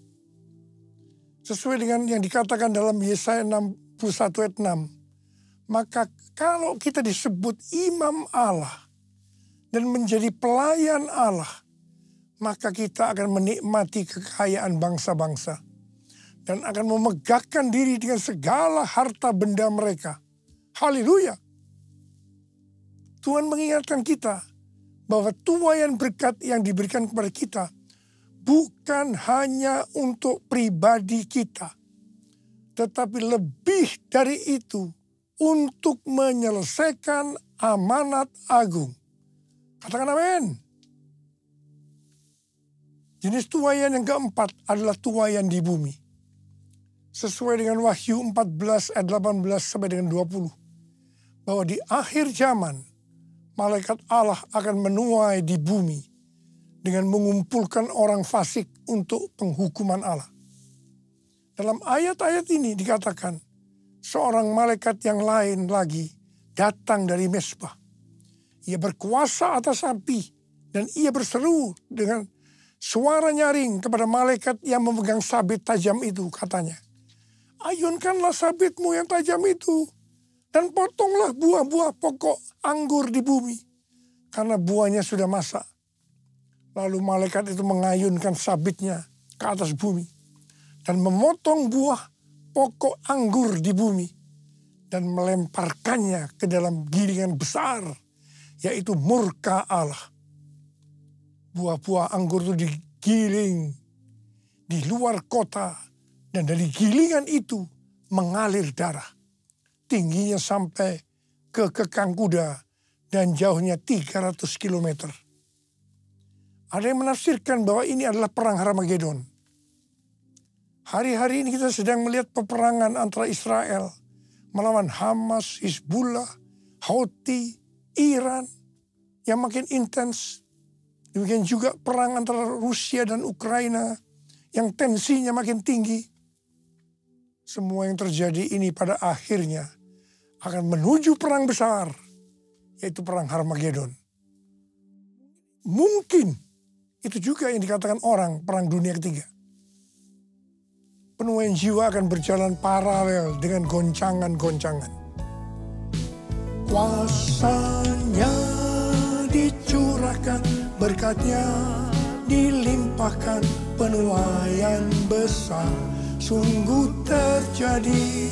Sesuai dengan yang dikatakan dalam Yesaya 61 ayat 6. Maka kalau kita disebut imam Allah dan menjadi pelayan Allah, maka kita akan menikmati kekayaan bangsa-bangsa dan akan memegahkan diri dengan segala harta benda mereka. Haleluya. Tuhan mengingatkan kita bahwa tuaian berkat yang diberikan kepada kita bukan hanya untuk pribadi kita, tetapi lebih dari itu untuk menyelesaikan amanat agung. Katakan amin. Jenis tuaian yang keempat adalah tuaian di bumi. Sesuai dengan Wahyu 14 ayat 18 sampai dengan 20. Bahwa di akhir zaman, malaikat Allah akan menuai di bumi dengan mengumpulkan orang fasik untuk penghukuman Allah. Dalam ayat-ayat ini dikatakan, seorang malaikat yang lain lagi datang dari Mesbah. Ia berkuasa atas api dan ia berseru dengan suara nyaring kepada malaikat yang memegang sabit tajam itu, katanya, ayunkanlah sabitmu yang tajam itu dan potonglah buah-buah pokok anggur di bumi, karena buahnya sudah masak. Lalu malaikat itu mengayunkan sabitnya ke atas bumi dan memotong buah pokok anggur di bumi dan melemparkannya ke dalam gilingan besar, yaitu murka Allah. Buah-buah anggur itu digiling di luar kota dan dari gilingan itu mengalir darah. Tingginya sampai ke kekang kuda dan jauhnya 300 km. Ada yang menafsirkan bahwa ini adalah perang Harmagedon. Hari-hari ini kita sedang melihat peperangan antara Israel melawan Hamas, Hizbullah, Houthi, Iran yang makin intens. Demikian juga perang antara Rusia dan Ukraina yang tensinya makin tinggi. Semua yang terjadi ini pada akhirnya akan menuju perang besar, yaitu perang Harmagedon. Mungkin itu juga yang dikatakan orang perang dunia ketiga. Penuaian jiwa akan berjalan paralel dengan goncangan-goncangan. Kuasanya dicurahkan, berkatnya dilimpahkan, penuaian besar sungguh terjadi.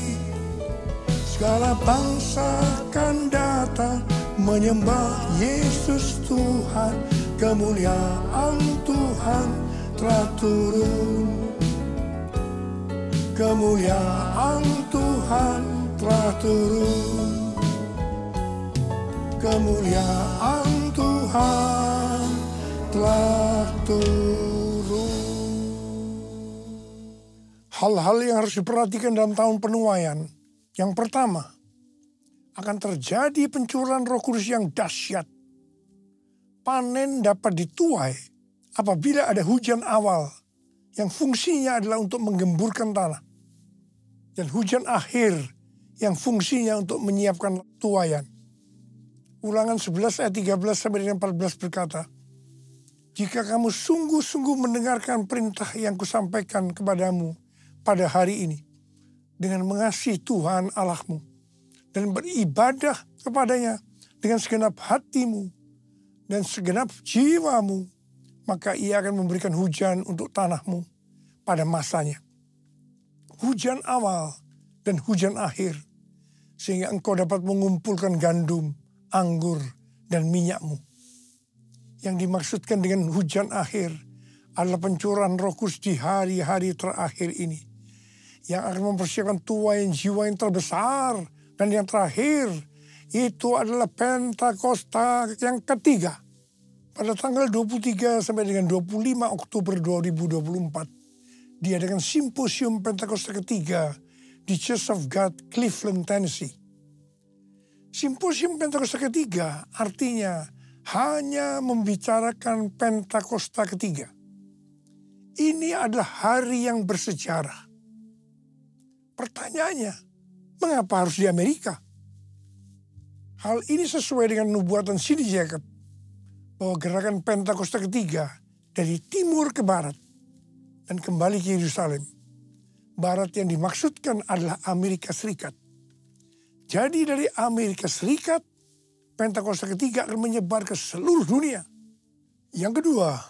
Segala bangsa akan datang menyembah Yesus Tuhan, kemuliaan Tuhan telah turun. Kemuliaan Tuhan telah turun. Kemuliaan Tuhan telah turun. Hal-hal yang harus diperhatikan dalam tahun penuaian. Yang pertama, akan terjadi pencurahan Roh Kudus yang dahsyat. Panen dapat dituai apabila ada hujan awal yang fungsinya adalah untuk menggemburkan tanah. Dan hujan akhir yang fungsinya untuk menyiapkan tuaian. Ulangan 11 ayat 13 sampai dengan 14 berkata, jika kamu sungguh-sungguh mendengarkan perintah yang kusampaikan kepadamu pada hari ini, dengan mengasihi Tuhan Allahmu, dan beribadah kepadanya dengan segenap hatimu dan segenap jiwamu, maka ia akan memberikan hujan untuk tanahmu pada masanya. Hujan awal dan hujan akhir, sehingga engkau dapat mengumpulkan gandum, anggur, dan minyakmu. Yang dimaksudkan dengan hujan akhir adalah pencurahan Roh Kudus di hari-hari terakhir ini, yang akan mempersiapkan tuaian jiwa yang terbesar dan yang terakhir. Itu adalah Pentakosta yang ketiga pada tanggal 23 sampai dengan 25 Oktober 2024 diadakan simposium Pentakosta ketiga di Church of God, Cleveland, Tennessee. Simposium Pentakosta ketiga artinya hanya membicarakan Pentakosta ketiga. Ini adalah hari yang bersejarah. Pertanyaannya, mengapa harus di Amerika? Hal ini sesuai dengan nubuatan C.D. Jacob bahwa gerakan Pentakosta ketiga dari timur ke barat dan kembali ke Yerusalem. Barat yang dimaksudkan adalah Amerika Serikat. Jadi dari Amerika Serikat, Pentakosta ketiga akan menyebar ke seluruh dunia. Yang kedua,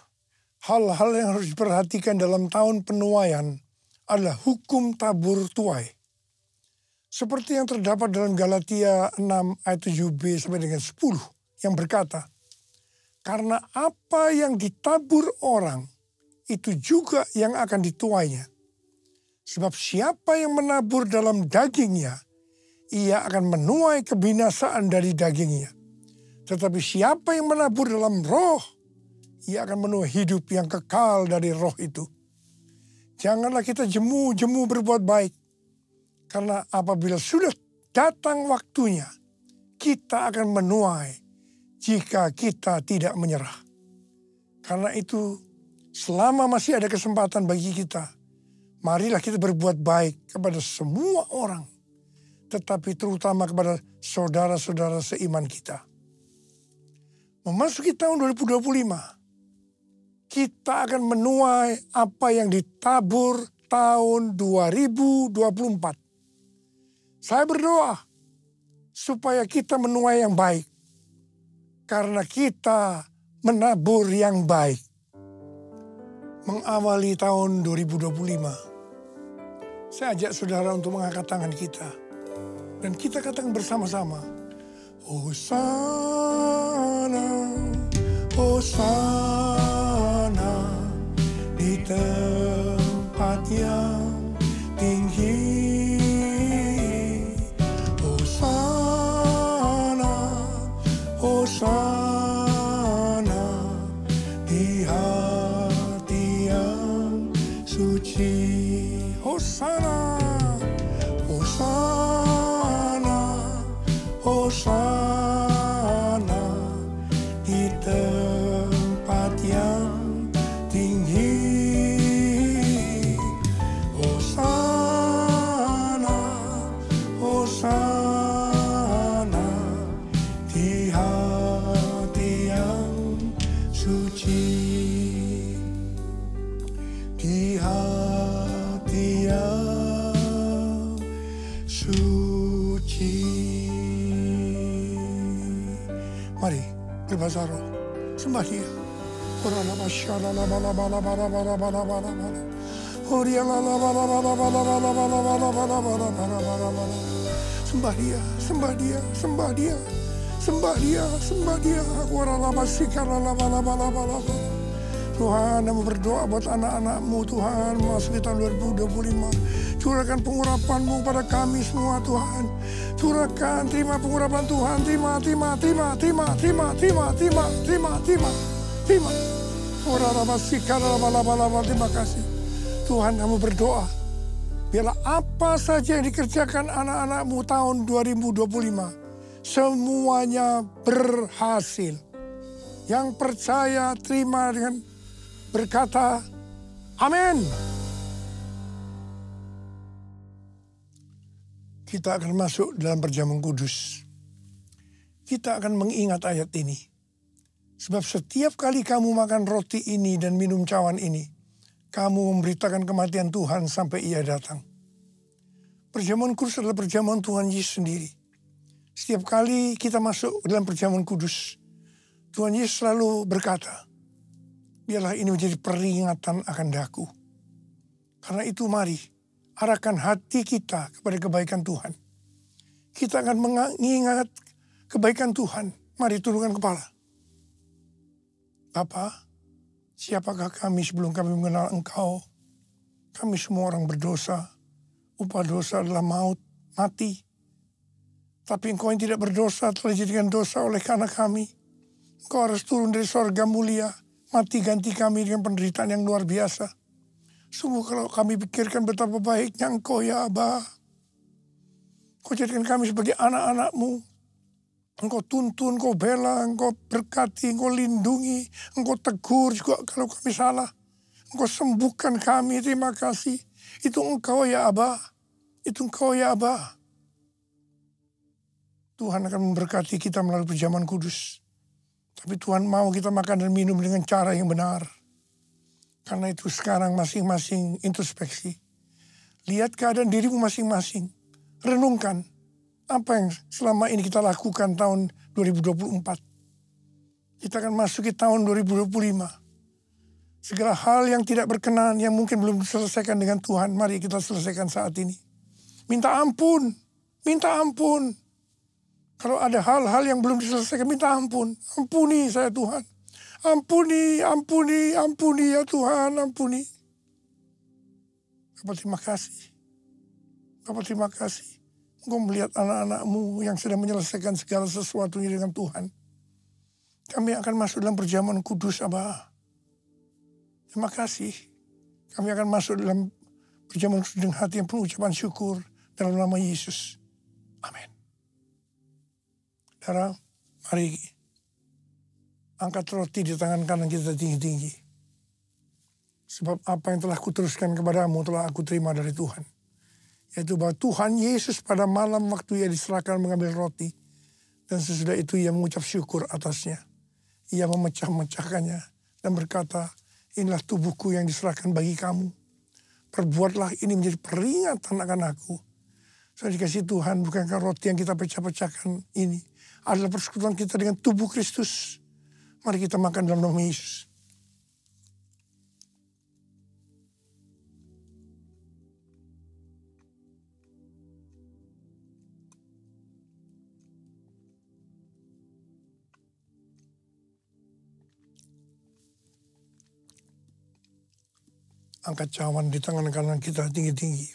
hal-hal yang harus diperhatikan dalam tahun penuaian adalah hukum tabur tuai. Seperti yang terdapat dalam Galatia 6 ayat 7b sampai dengan 10 yang berkata, karena apa yang ditabur orang, itu juga yang akan dituainya. Sebab siapa yang menabur dalam dagingnya, ia akan menuai kebinasaan dari dagingnya. Tetapi siapa yang menabur dalam roh, ia akan menuai hidup yang kekal dari roh itu. Janganlah kita jemu-jemu berbuat baik. Karena apabila sudah datang waktunya, kita akan menuai jika kita tidak menyerah. Karena itu, selama masih ada kesempatan bagi kita, marilah kita berbuat baik kepada semua orang. Tetapi terutama kepada saudara-saudara seiman kita. Memasuki tahun 2025, kita akan menuai apa yang ditabur tahun 2024. Saya berdoa supaya kita menuai yang baik. Karena kita menabur yang baik. Mengawali tahun 2025, saya ajak saudara untuk mengangkat tangan kita. Dan kita katakan bersama-sama, Hosana, Hosana, di tempat yang tinggi. Hosana, Hosana, di hati yang suci. Hosana, Hosana, Hosana, di tempat yang tinggi. Hosana, Hosana, di hati yang suci. Di hati yang suci. Mari berbahasa roh, sembah Dia. Sembah Dia, sembah Dia, sembah Dia, sembah Dia, sembah Dia. Tuhan, kami berdoa buat anak-anak-Mu Tuhan, memasuki tahun 2025. Curahkan pengurapan-Mu pada kami semua Tuhan. Curahkan, terima pengurapan Tuhan, terima. Terima kasih. Tuhan, kami berdoa, biarlah apa saja yang dikerjakan anak-anak-Mu tahun 2025, semuanya berhasil. Yang percaya, terima dengan berkata, amin. Kita akan masuk dalam perjamuan kudus. Kita akan mengingat ayat ini. Sebab setiap kali kamu makan roti ini dan minum cawan ini, kamu memberitakan kematian Tuhan sampai Ia datang. Perjamuan kudus adalah perjamuan Tuhan Yesus sendiri. Setiap kali kita masuk dalam perjamuan kudus, Tuhan Yesus selalu berkata, biarlah ini menjadi peringatan akan daku. Karena itu mari, arahkan hati kita kepada kebaikan Tuhan. Kita akan mengingat kebaikan Tuhan. Mari tundukkan kepala. Bapa, siapakah kami sebelum kami mengenal Engkau? Kami semua orang berdosa. Upah dosa adalah maut, mati. Tapi Engkau yang tidak berdosa telah dijadikan dosa oleh karena kami. Engkau harus turun dari sorga mulia, mati ganti kami dengan penderitaan yang luar biasa. Sungguh kalau kami pikirkan betapa baiknya Engkau ya Aba. Kau jadikan kami sebagai anak-anak-Mu. Engkau tuntun, Engkau bela, Engkau berkati, Engkau lindungi, Engkau tegur juga kalau kami salah. Engkau sembuhkan kami, terima kasih. Itu Engkau ya Aba, itu Engkau ya Aba. Tuhan akan memberkati kita melalui perjamuan kudus. Tapi Tuhan mau kita makan dan minum dengan cara yang benar. Karena itu sekarang masing-masing introspeksi. Lihat keadaan dirimu masing-masing. Renungkan apa yang selama ini kita lakukan tahun 2024. Kita akan masuki tahun 2025. Segala hal yang tidak berkenan, yang mungkin belum diselesaikan dengan Tuhan, mari kita selesaikan saat ini. Minta ampun, minta ampun. Kalau ada hal-hal yang belum diselesaikan, minta ampun. Ampuni saya Tuhan. Ampuni, ampuni, ampuni ya Tuhan, ampuni. Bapak terima kasih. Bapak terima kasih. Engkau melihat anak-anak-Mu yang sedang menyelesaikan segala sesuatunya dengan Tuhan. Kami akan masuk dalam perjamuan kudus, Abah. Terima kasih. Kami akan masuk dalam perjamuan kudus dengan hati yang penuh ucapan syukur dalam nama Yesus. Amin. Saudara, mari angkat roti di tangan kanan kita tinggi-tinggi. Sebab apa yang telah kuteruskan kepadamu telah aku terima dari Tuhan. Yaitu bahwa Tuhan Yesus pada malam waktu ia diserahkan mengambil roti. Dan sesudah itu ia mengucap syukur atasnya. Ia memecah-mecahkannya dan berkata, inilah tubuhku yang diserahkan bagi kamu. Perbuatlah ini menjadi peringatan akan aku. Saya dikasih Tuhan, bukankah roti yang kita pecah-pecahkan ini adalah persekutuan kita dengan tubuh Kristus. Mari kita makan dalam nama Yesus. Angkat cawan di tangan kanan kita tinggi-tinggi.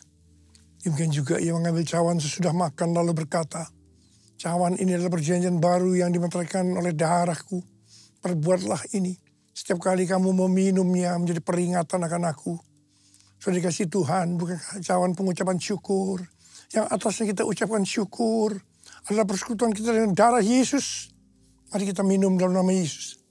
Mungkin juga ia mengambil cawan sesudah makan lalu berkata, cawan ini adalah perjanjian baru yang dimeteraikan oleh darahku. Perbuatlah ini. Setiap kali kamu meminumnya menjadi peringatan akan aku. Sudah dikasih Tuhan, bukan cawan pengucapan syukur. Yang atasnya kita ucapkan syukur adalah persekutuan kita dengan darah Yesus. Mari kita minum dalam nama Yesus.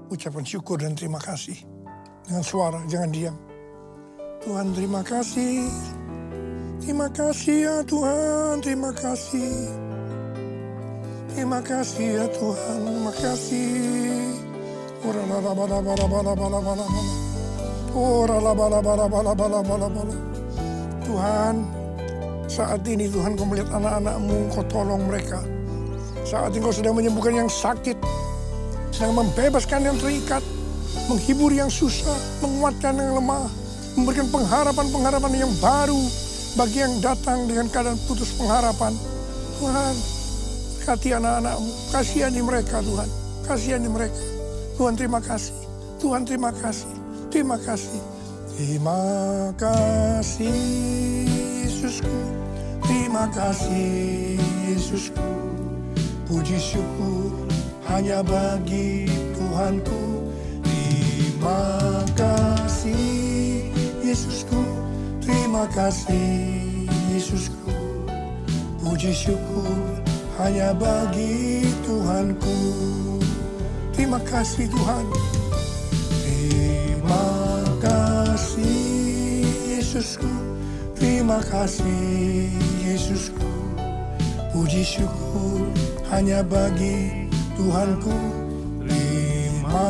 Ucapan syukur dan terima kasih. Dengan suara, jangan diam. Tuhan terima kasih. Terima kasih ya Tuhan, terima kasih. Terima kasih ya Tuhan, terima kasih. Tuhan, saat ini Tuhan Kau melihat anak-anak-Mu, Kau tolong mereka. Saat ini Kau sedang menyembuhkan yang sakit. Sedang membebaskan yang terikat, menghibur yang susah, menguatkan yang lemah, memberikan pengharapan-pengharapan yang baru bagi yang datang dengan keadaan putus pengharapan. Tuhan, berkati anak-anak-Mu, kasihani mereka Tuhan, kasihani mereka. Tuhan terima kasih, Tuhan terima kasih, terima kasih. Terima kasih Yesusku, terima kasih Yesusku, puji syukur hanya bagi Tuhanku. Terima kasih Yesusku, terima kasih Yesusku, puji syukur hanya bagi Tuhanku. Terima kasih Tuhan. Terima kasih Yesusku, terima kasih Yesusku, puji syukur hanya bagi Tuhanku. Terima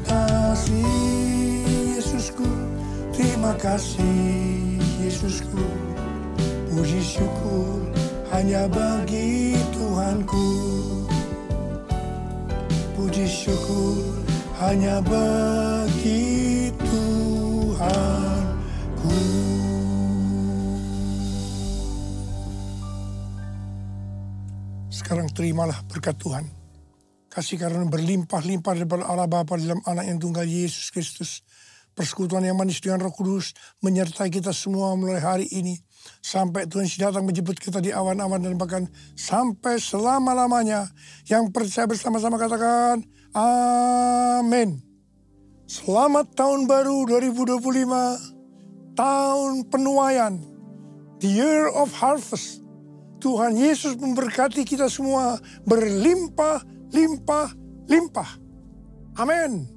kasih Yesusku, terima kasih Yesusku, puji syukur hanya bagi Tuhanku. Puji syukur hanya bagi Tuhanku. Sekarang terimalah berkat Tuhan. Kasih karunia berlimpah-limpah daripada Allah Bapa dalam anak yang tunggal Yesus Kristus. Persekutuan yang manis dengan Roh Kudus menyertai kita semua mulai hari ini. Sampai Tuhan datang menjemput kita di awan-awan dan bahkan sampai selama-lamanya. Yang percaya bersama-sama katakan, amin. Selamat tahun baru 2025, tahun penuaian, the year of harvest. Tuhan Yesus memberkati kita semua berlimpah, limpah, limpah. Amin.